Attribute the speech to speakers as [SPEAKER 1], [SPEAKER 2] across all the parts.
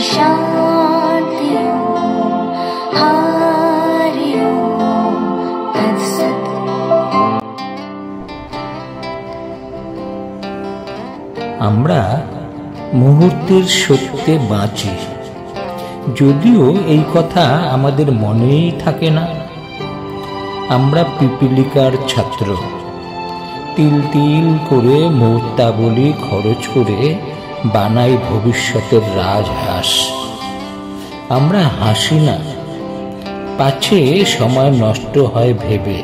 [SPEAKER 1] शांति हरि ओम तत्सत्।
[SPEAKER 2] আমরা মুহূর্তের সত্যে বাঁচি, যদিও এই কথা আমাদের মনেই থাকে না। আমরা পিপিলিকার ছাত্র, তিল তিল করে মুহূর্তাবলী খরচ করে বানাই ভবিষ্যতের রাজহাঁস। আমরা হাসি না, পাছে সময় নষ্ট হয় ভেবে।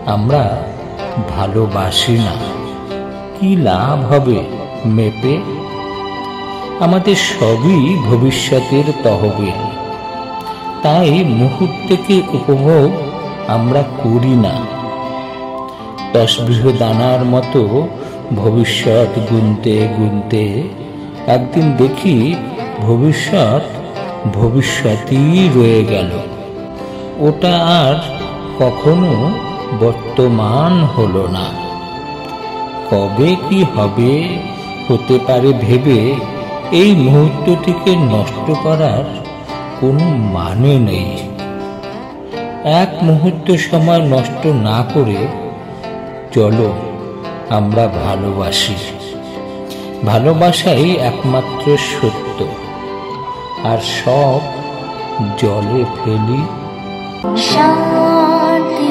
[SPEAKER 2] আমরা ভালোবাসি না, কি লাভ হবে মেপে। আমাদের সবই ভবিষ্যতের তহবিল, তাই মুহূর্তকে উপভোগ আমরা করি না। তসবিহ দানার মতো ভবিষ্যৎ গুনতে গুনতে একদিন দেখি ভবিষ্যৎই রয়ে গেল। ওটা আর কখনো বর্তমান হলো না। কবে কি হবে হতে পারে ভেবে এই মুহূর্তটিকে নষ্ট করার কোনো মানে নেই। এক মুহূর্ত সময় নষ্ট না করে চলো আমরা ভালোবাসি। ভালোবাসাই একমাত্র সত্য, আর সব জলে ফেলি।
[SPEAKER 1] शांति